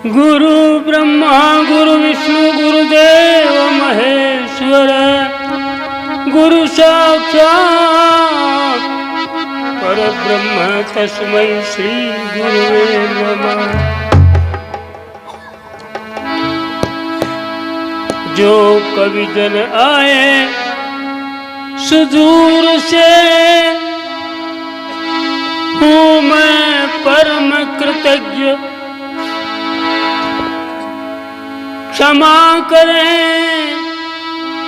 गुरु ब्रह्मा गुरु विष्णु गुरुदेव महेश्वर गुरु साक्षात् परब्रह्म तस्मै श्री गुरुवे नमः। जो कवि जन आए सुदूर से हूँ मैं परम कृतज्ञ, क्षमा करें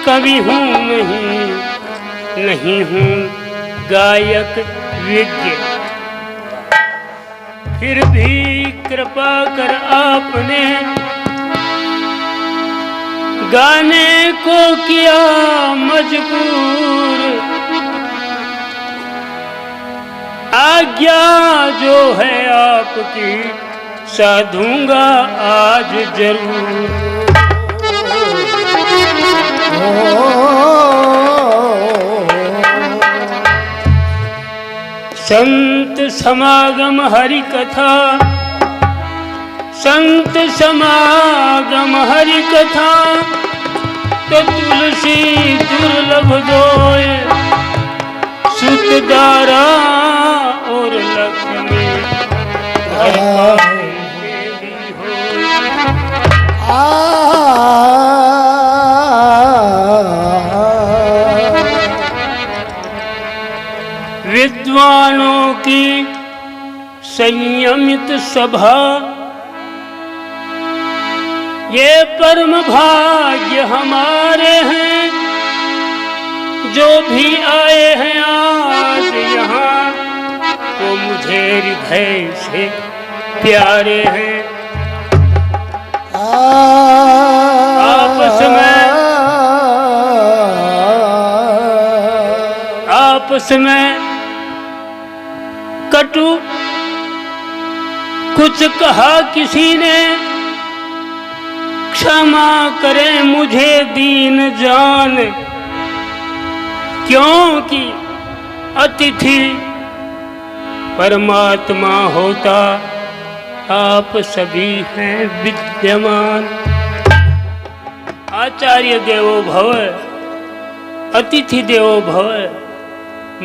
कवि हूँ नहीं हूँ गायक विज्ञ, फिर भी कृपा कर आपने गाने को किया मजबूर। आज्ञा जो है आपकी साधूंगा आज जरूर। संत समागम हरि कथा, संत समागम हरि कथा, तो तुलसी दुर्लभ दोय, सुतदारा और लक्ष्मी विद्वानों की संयमित सभा, ये परम भाग्य हमारे हैं। जो भी आए हैं आज यहाँ वो मुझे हृदय से प्यारे हैं। आपस में कटु कुछ कहा किसी ने, क्षमा करें मुझे दीन जान, क्योंकि अतिथि परमात्मा होता आप सभी हैं विद्यमान। आचार्य देवो भव, अतिथि देवो भव,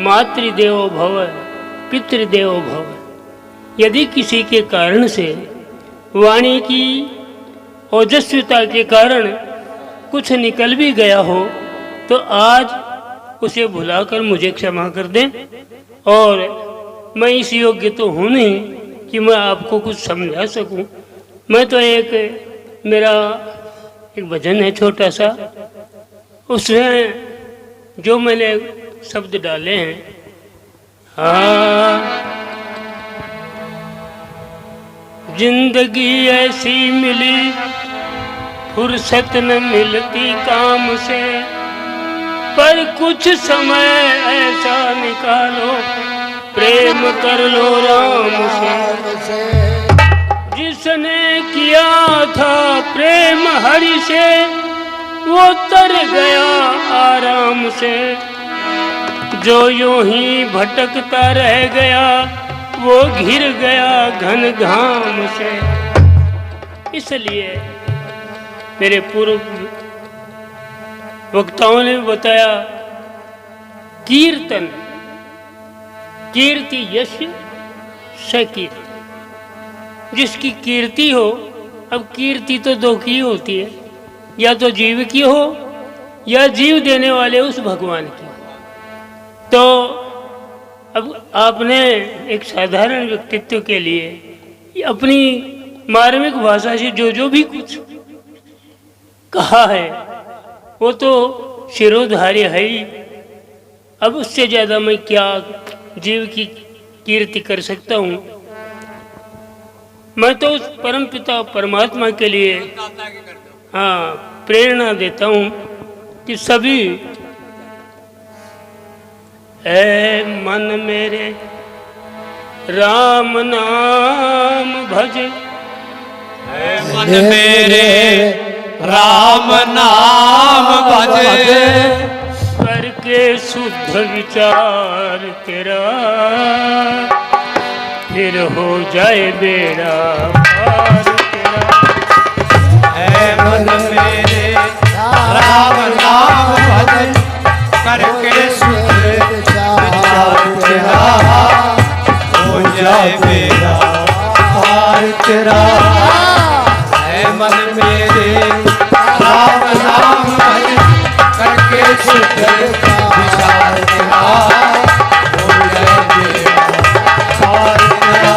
मातृदेवो भव, पितृदेवो भव। यदि किसी के कारण से वाणी की ओजस्विता के कारण कुछ निकल भी गया हो तो आज उसे भुलाकर मुझे क्षमा कर दें। और मैं इस योग्य तो हूँ नहीं कि मैं आपको कुछ समझा सकूं। मैं तो मेरा एक भजन है छोटा सा, उसमें जो मैंने शब्द डाले हैं, जिंदगी ऐसी मिली फुर्सत न मिलती काम से, पर कुछ समय ऐसा निकालो प्रेम कर लो राम से। जिसने किया था प्रेम हरि से वो तर गया आराम से, जो यूं ही भटकता रह गया वो घिर गया घन घाम से। इसलिए मेरे पूर्व वक्ताओं ने बताया, कीर्तन कीर्ति यश सकीर्ति, जिसकी कीर्ति हो। अब कीर्ति तो दो की होती है, या तो जीव की हो या जीव देने वाले उस भगवान की। तो अब आपने एक साधारण व्यक्तित्व के लिए अपनी मार्मिक भाषा से जो भी कुछ कहा है वो तो शिरोधार्य है ही। अब उससे ज्यादा मैं क्या जीव की कीर्ति कर सकता हूँ। मैं तो उस परम पिता परमात्मा के लिए प्रेरणा देता हूँ कि सभी ऐ मन मेरे राम नाम भज, ऐ मन मेरे राम नाम भज, करके शुद्ध विचार तेरा फिर हो जाए बेड़ा पार तेरा। मन मेरे राम नाम भजन करके सुख विचार तेरा हो जाए बेड़ा पार तेरा। है मन मेरे राम नाम भजन करके सुख विचार तेरा हो जाए बेड़ा पार तेरा।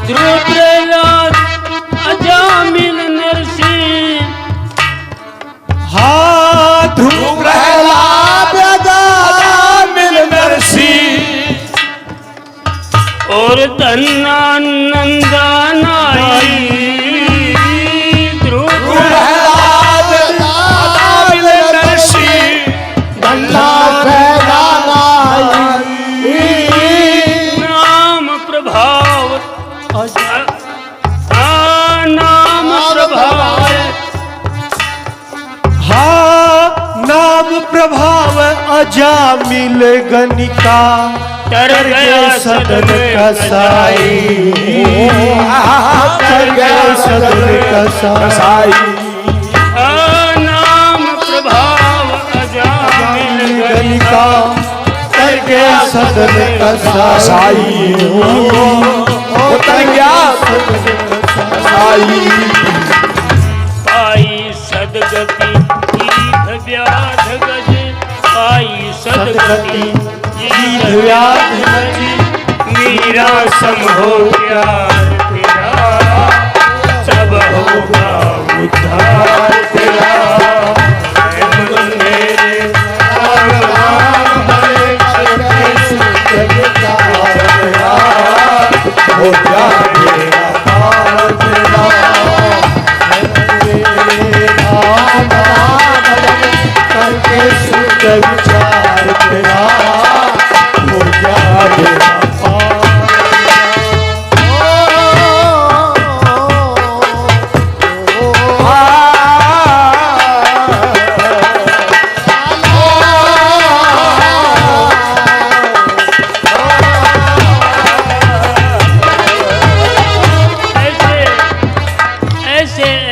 ध्रुव प्रहलाद अजामिल नरसिंह। हाँ ध्रुव प्रहलाद अजामिल नरसिंह और धन्ना नंदा नाई। ध्रुव प्रहलाद अजामिल नरसिंह धन्ना नाम प्रभाव नाम प्रभाव। हाँ नाम प्रभाव अजामिल गणिका तर गया सदन कसाई। तर गया सदन कसाई। नाम प्रभाव अजामिल गणिका तर गया सदन कसाई। तर गया सदन कसाई। पाई सदगति जीत व्याध गज। पाई सदगति जीत व्याध गज। मीरा सम हो प्यार तेरा सब होगा उद्धार तेरा। है मन मेरे राम नाम भजन करके सुख विचार तेरा हो जाए बेड़ा पार तेरा। राम नाम करके सुख विचार तेरा हो जाए बेड़ा पार।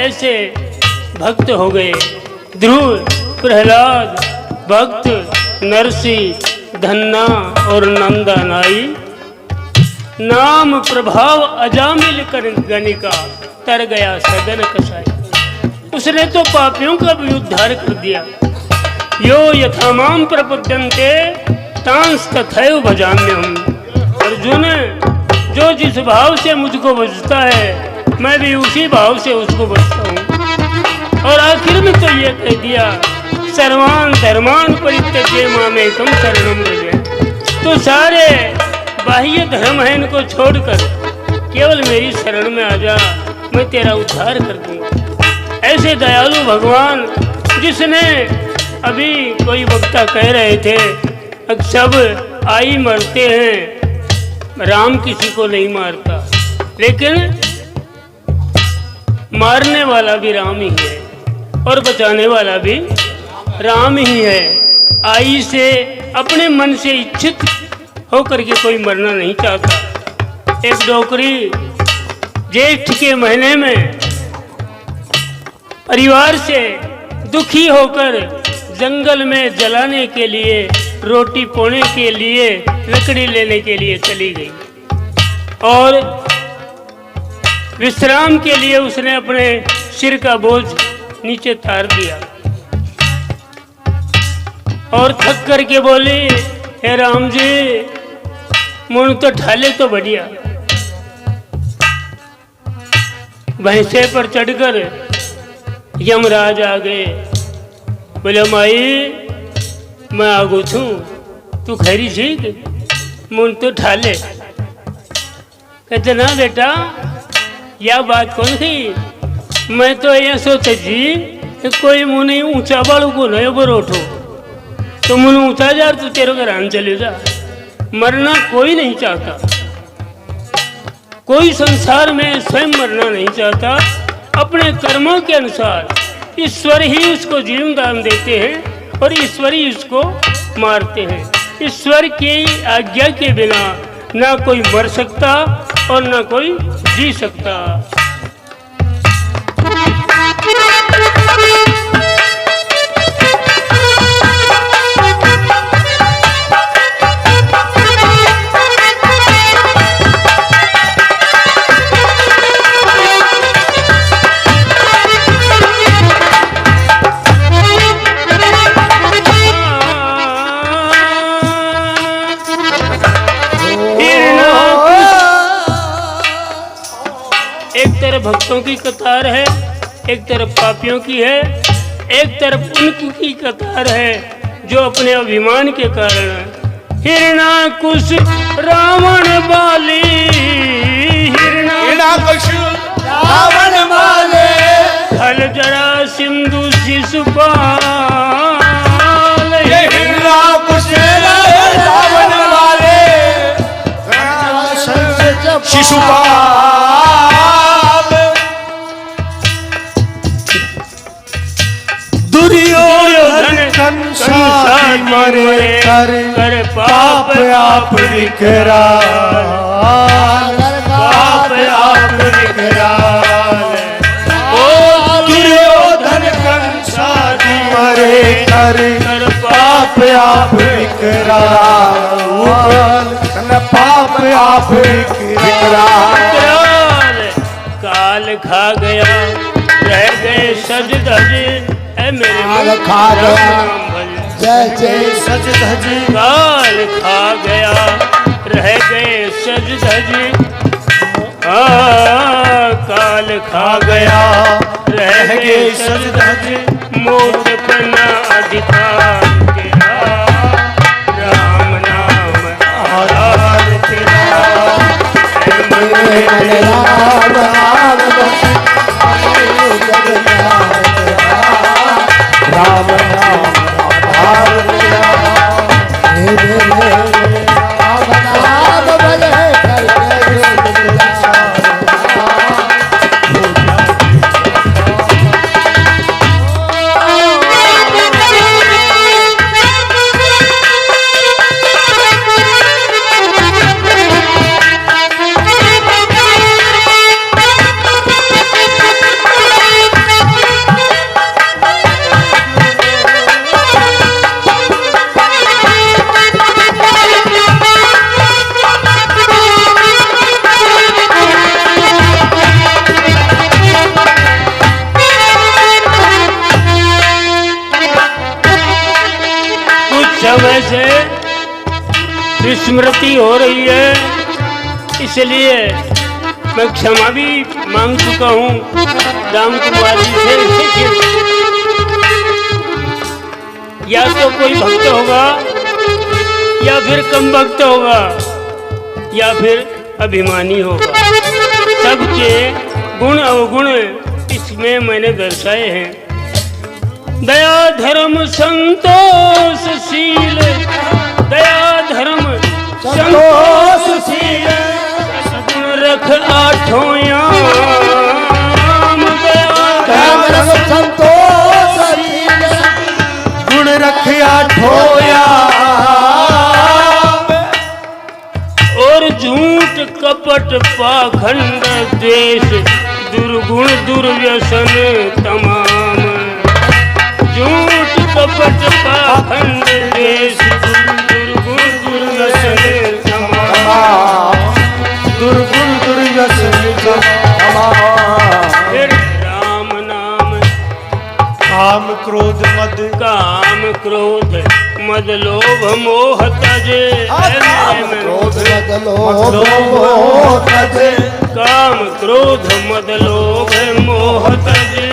ऐसे भक्त हो गए ध्रुव प्रहलाद भक्त नरसिंह धन्ना और नंदा नाई। नाम प्रभाव अजामिल गणिका तर गया सदन कसाई। उसने तो पापियों का भी उद्धार कर दिया। यो यथामाम प्रपद्यन्ते तांस तथैव भजाम्यहम्। अर्जुन जो जिस भाव से मुझको बचता है मैं भी उसी भाव से उसको बचता हूँ। और आखिर में तो ये कह दिया सर्वान धर्मान परित्यज्य मामेकम शरणं व्रज। तो सारे बाह्य धर्म है इनको छोड़कर केवल मेरी शरण में आ जा, मैं तेरा उद्धार कर दूंगा। ऐसे दयालु भगवान जिसने अभी कोई वक्ता कह रहे थे सब आई मरते हैं, राम किसी को नहीं मारता, लेकिन मारने वाला भी राम ही है और बचाने वाला भी राम ही है। आई से अपने मन से इच्छित होकर के कोई मरना नहीं चाहता। एक डोकरी जेठ के महीने में परिवार से दुखी होकर जंगल में जलाने के लिए, रोटी पोने के लिए, लकड़ी लेने के लिए चली गई और विश्राम के लिए उसने अपने सिर का बोझ नीचे तार दिया और थक करके बोली, हे राम जी मुन तो ढाले तो बढ़िया। भैंसे पर चढ़कर यमराज आ गए। बोले माई मैं आगू छू, तू खरी ठीक मुन तो ठाले। कहते ना बेटा यह बात कौन थी, मैं तो ये सोचे जी कोई मुने ऊंचा बाड़ू को नहीं बरोठो तो मुन ऊंचा जा तो तेरे घर आन चले जा। मरना कोई नहीं चाहता, कोई संसार में स्वयं मरना नहीं चाहता। अपने कर्मों के अनुसार ईश्वर ही उसको जीवन दान देते हैं और ईश्वर ही उसको मारते हैं। ईश्वर की आज्ञा के बिना ना कोई मर सकता और ना कोई जी सकता। एक तरफ भक्तों की कतार है, एक तरफ पापियों की है, एक तरफ उनकी कतार है जो अपने अभिमान के कारण हिरणाकुश रावण बाली, हिरणाकुश रावण वाले हल जरा सिंधु शिशुपाल। हिरणाकुश रावण वाले शिशुपाल दुर्योधन कंसारी मरे कर पाप आप विकराल, पाप आप विकराल। ओ दुर्योधन कंसारी मरे कर पाप आप विकराल, पाप आप विकराल। काल खा गया रह गए सज धज, मेरे काल खा गया जय जय सज धज, काल खा गया रह गए सज धज। काल खा गया रह गए सज धज, मौत पना अधिकार तेरा, राम नाम आधार तेरा। राम नाम राम नाम आधार तेरा, राम नाम भले समय से विस्मृति हो रही है, इसलिए मैं क्षमा भी मांग चुका हूँ राम कुमार जी से। या तो कोई भक्त होगा या फिर कम भक्त होगा या फिर अभिमानी होगा, सबके गुण अवगुण इसमें मैंने दर्शाए हैं। दया धर्म संतोषशील, दया धर्म संतोषशील, सगुण रख आठों याम। दया धर्म संतोषशील, गुण रख आठों याम। और झूठ कपट पाखंड द्वेष, दुर्गुण दुर्व्यसन तमाम। झूठ कपट पाखंड द्वेष, दुर्गुण दुर्व्यसन तमाम। दुर्गुण दुर्व्यसन तमाम। फिर राम नाम काम क्रोध मद, काम क्रोध मद लोभ मोह तजे। क्रोध मद लोभ मोह तजे, काम क्रोध मद लोभ मोह तजे।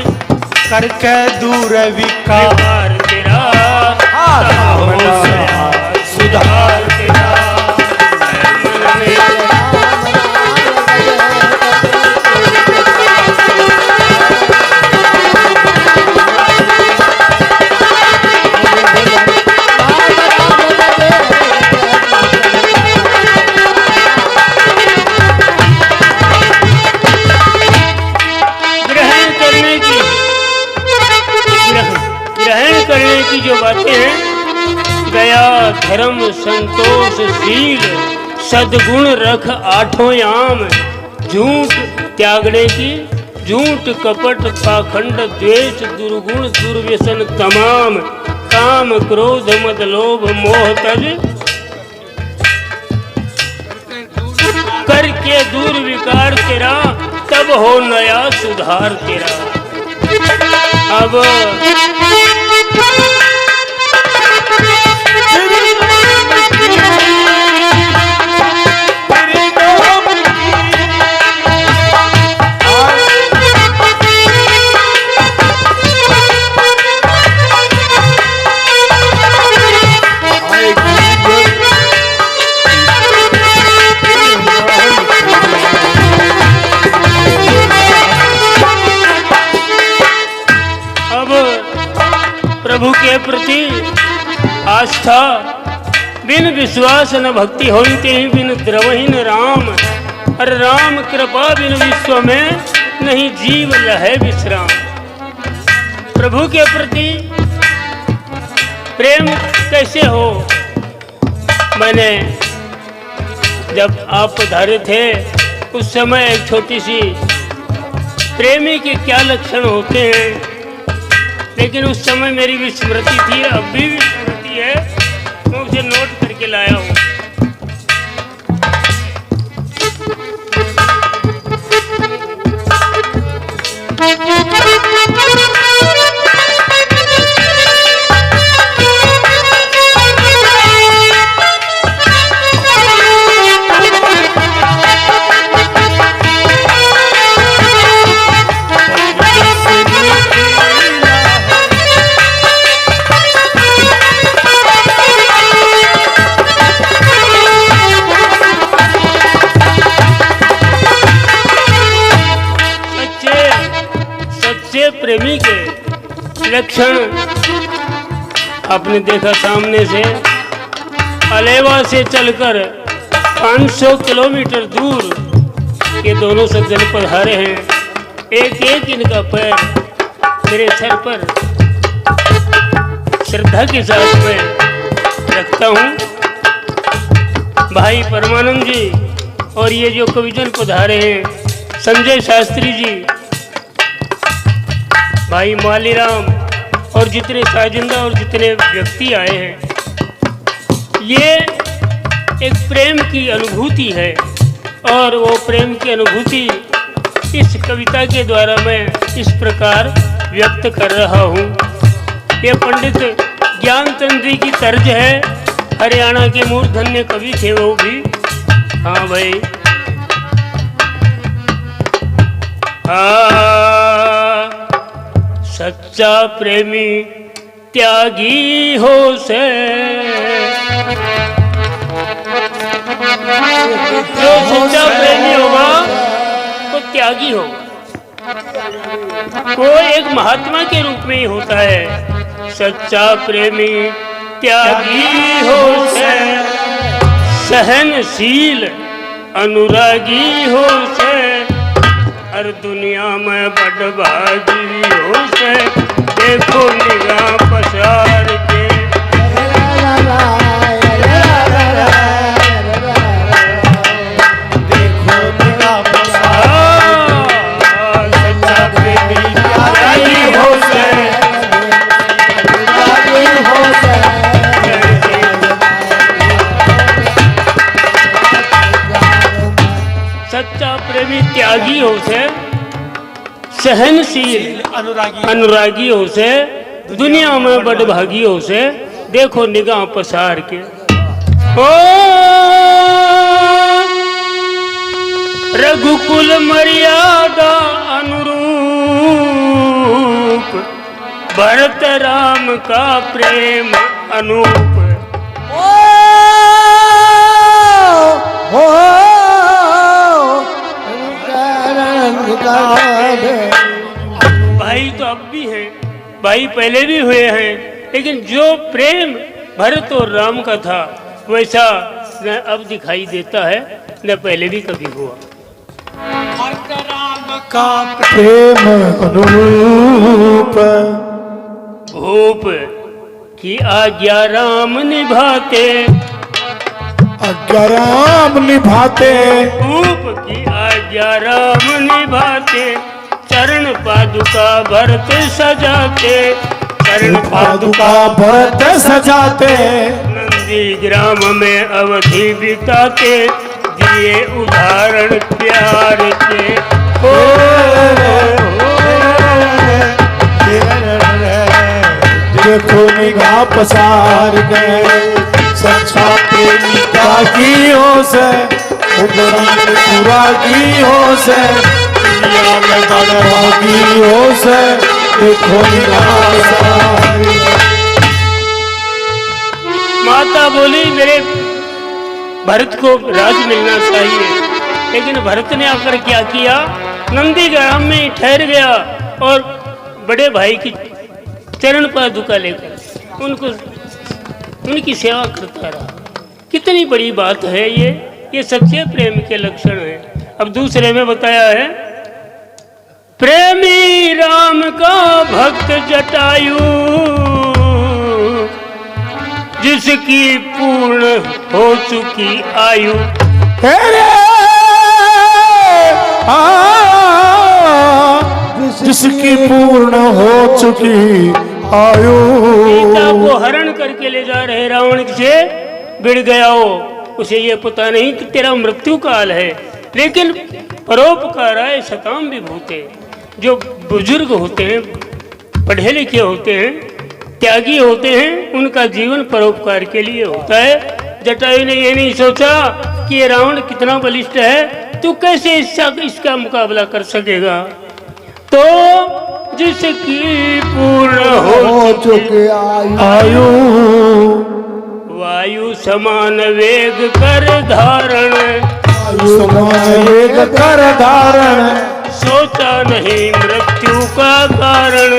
करके दूर विकार विकार तेरा राम हो नाम सया सुधार तेरा मन में ग्रहण करने की जो बातें हैं, दया धर्म संतोष शील सद्गुण रख आठों याम, झूठ त्यागने की, झूठ कपट पाखंड द्वेष दुर्गुण दुर्व्यसन तमाम, काम क्रोध मद लोभ मोह तज करके दूर विकार तेरा, तब हो नया सुधार तेरा। अब प्रभु के प्रति आस्था बिन विश्वास न भक्ति होती ही बिन द्रवहीन राम, और राम कृपा बिन विश्व में नहीं जीव लहे विश्राम। प्रभु के प्रति प्रेम कैसे हो? मैंने जब आप पधारे थे उस समय एक छोटी सी प्रेमी के क्या लक्षण होते हैं, लेकिन उस समय मेरी विस्मृति थी, अब भी विस्मृति है, मैं उसे नोट करके लाया हूँ। प्रेमी के लक्षण आपने देखा। सामने से अलेवा से चलकर 500 किलोमीटर दूर ये दोनों सज्जन पधारे हैं। एक एक इनका पैर मेरे सर पर श्रद्धा के साथ मैं रखता हूँ। भाई परमानंद जी और ये जो कविजन पधारे हैं, संजय शास्त्री जी, भाई मालीराम और जितने साजिंदा और जितने व्यक्ति आए हैं, ये एक प्रेम की अनुभूति है और वो प्रेम की अनुभूति इस कविता के द्वारा मैं इस प्रकार व्यक्त कर रहा हूँ। ये पंडित ज्ञानचंद जी की तर्ज है, हरियाणा के मूर्धन्य कवि थे वो भी। हाँ भाई, सच्चा प्रेमी त्यागी हो से, जो सच्चा प्रेमी होगा वो त्यागी होगा, वो एक महात्मा के रूप में ही होता है। सच्चा प्रेमी त्यागी हो से, सहनशील अनुरागी हो से, हर दुनिया में बड़ भागी हो से, देखो निगाह पसार के, देखो निगाह पसार, सच्चा प्रेमी त्यागी हो से, सच्चा प्रेमी त्यागी हो से, सहनशील अनुरागी हो से, दुनिया में बड़ भागी हो से, देखो निगाह पसार के। ओ रघुकुल मर्यादा अनुरूप, भरत राम का प्रेम अनूप। भाई तो अब भी हैं, भाई पहले भी हुए हैं, लेकिन जो प्रेम भरत और राम का था वैसा न अब दिखाई देता है न पहले भी कभी हुआ। भरत राम का प्रेम अनूप। भूप की आज्ञा राम निभाते, आज्ञा राम निभाते, भूप की आज्ञा राम निभाते, चरण पादुका भरत सजाते, चरण पादुका भरत सजाते, नंदी ग्राम में अवधि बिताते, दिए उदाहरण प्यार के। देखो निगाह पसार गए सच्चा प्रेमी का की हो से, पूरा की हो से, दुनिया में बड़ा की हो से, देखो निगाह पसार गए। माता बोली मेरे भरत को राज मिलना चाहिए, लेकिन भरत ने आकर क्या किया, नंदी ग्राम में ठहर गया और बड़े भाई की चरण पादुका लेकर उनकी सेवा करता रहा। कितनी बड़ी बात है ये सच्चे प्रेम के लक्षण है। अब दूसरे में बताया है, प्रेमी राम का भक्त जटायु, जिसकी पूर्ण हो चुकी आयु। जिसकी पूर्ण हो चुकी आयु। सीता को हरण करके ले जा रहे रावण से बिड़ गया हो, उसे ये पता नहीं कि तेरा मृत्यु काल है, लेकिन परोपकाराय सताम विभूते, जो बुजुर्ग होते हैं, पढ़े लिखे होते हैं, त्यागी होते हैं, उनका जीवन परोपकार के लिए होता है। जटायु ने ये नहीं सोचा कि ये रावण कितना बलिष्ठ है, तू कैसे इसका मुकाबला कर सकेगा। तो जिसकी पूर्ण हो चुकी आयु, वायु समान वेग कर धारण, समान वेग कर धारण, सोचा नहीं मृत्यु का कारण,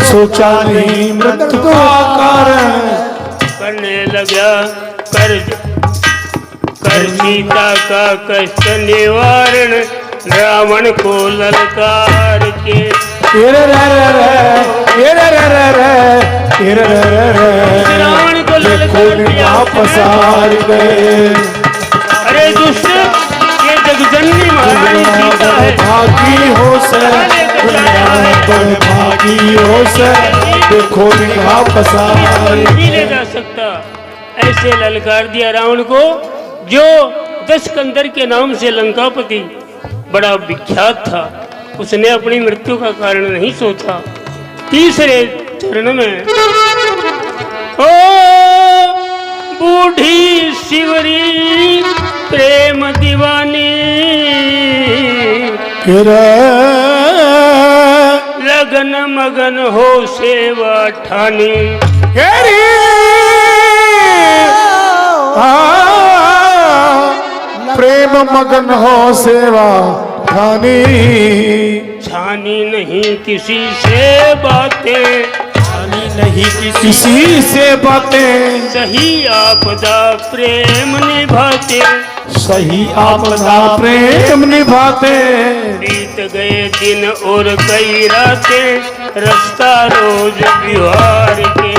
सोचा नहीं मृत्यु का कारण, करने लगा कर सीता का कष्ट निवारण, रावण को ललकार के। रावण को ललकार पसार गए। अरे दुष्ट, ये जगजननी महारानी सीता है, भागी हो से, भागी हो से, देखो निगाह पसार। नहीं ले जा सकता, ऐसे ललकार दिया रावण को, जो 10 कंदर के नाम से लंकापति बड़ा विख्यात था। उसने अपनी मृत्यु का कारण नहीं सोचा। तीसरे चरण में, ओ बूढ़ी शिवरी प्रेम दीवानी, लगन मगन हो सेवा ठानी। प्रेम मगन हो सेवा ठानी, छानी नहीं किसी से बातें, छानी नहीं किसी से बातें, सही आपदा प्रेम निभाते, सही आपदा प्रेम निभाते। बीत गए दिन और कई रातें, रास्ता रोज बिहार के।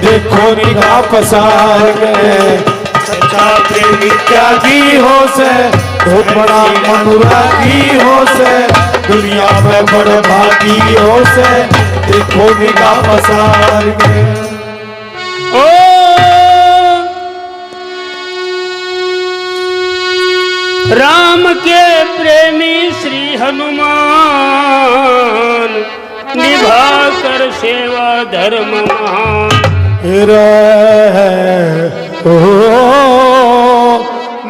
देखो निगाह पसार गए सच्चा प्रेमी त्यागी हो से, बहुत बड़ा अनुरागी हो से, दुनिया में बड़ भागी हो से, देखो निगाह पसार गए। ओ राम के प्रेमी श्री हनुमान, निभा कर सेवा धर्म महान।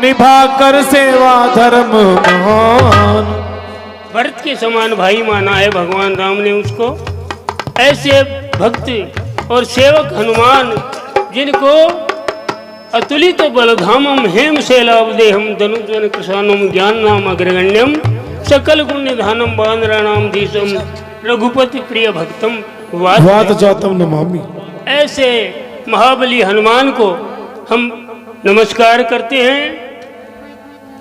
निभा कर सेवा धर्म महान। भरत के समान भाई माना है भगवान राम ने उसको। ऐसे भक्त और सेवक हनुमान जिनको अतुलित बलधामम हेम शैलावदेहम धनुजन कृशानम ज्ञान नाम अग्रगण्यम सकल गुण निधानम बानराणाम धीशम रघुपति प्रिय भक्तम वात जातम नमामि। ऐसे महाबली हनुमान को हम नमस्कार करते हैं।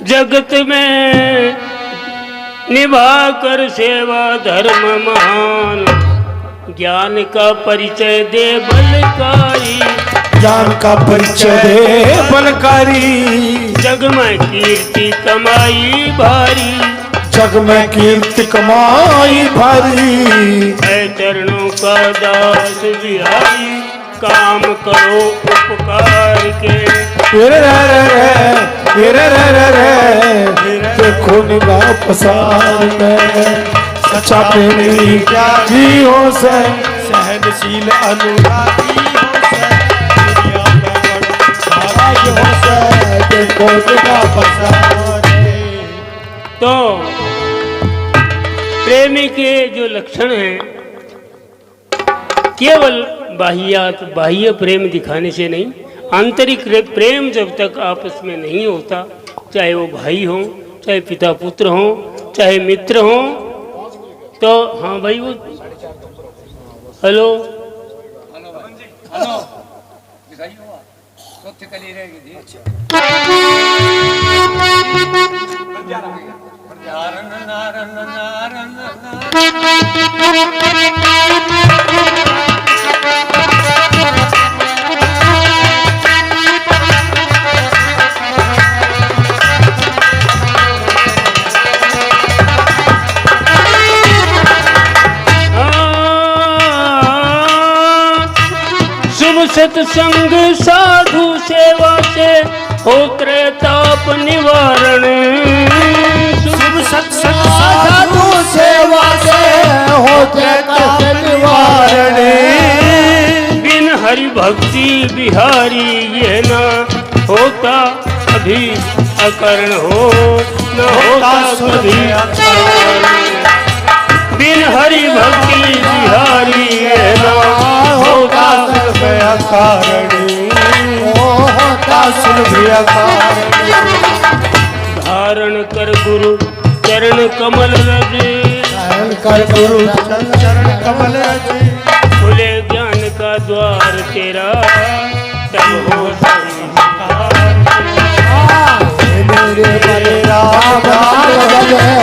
जगत में निभा कर सेवा धर्म महान, ज्ञान का परिचय दे बलकारी, ज्ञान का परिचय दे बलकारी। जग में कीर्ति कमाई भारी, जग में कीर्ति कमाई भारी। है चरणों का दास बिहारी, काम करो उपकार के। देखो निगाह पसार में, सच्चा प्रेमी त्यागी हो से, सहनशील अनुरागी हो से, दुनिया में बड़ा हो से। देखो निगाह पसार में। तो प्रेमी के जो लक्षण हैं केवल बाह्य प्रेम दिखाने से नहीं, आंतरिक प्रेम जब तक आपस में नहीं होता, चाहे वो भाई हो, चाहे पिता पुत्र हो, चाहे मित्र हो, तो हाँ भाई वो हेलो सत्संग साधु सेवा से हो त्रैताप निवारण। शुभ सत्संग साधु सेवा से हो त्रैताप निवारण। बिन हरि भक्ति बिहारी ये न होता अभी अकर्ण हो, न होता कभी अकर्ण। बिन हरि भक्ति बिहारी ये न होता कारणी, होता सुलभिया कारणी। धारण कर गुरु चरण कमल रज, धारण कर गुरु चरण कमल रज। खुले ज्ञान का द्वार तेरा, तब हो मेरे बड़े राम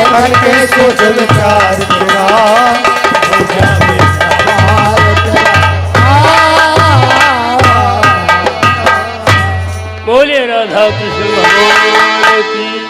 करके सोचल चार तेरा, हो जावे बोले राधा कृष्ण भगवान की।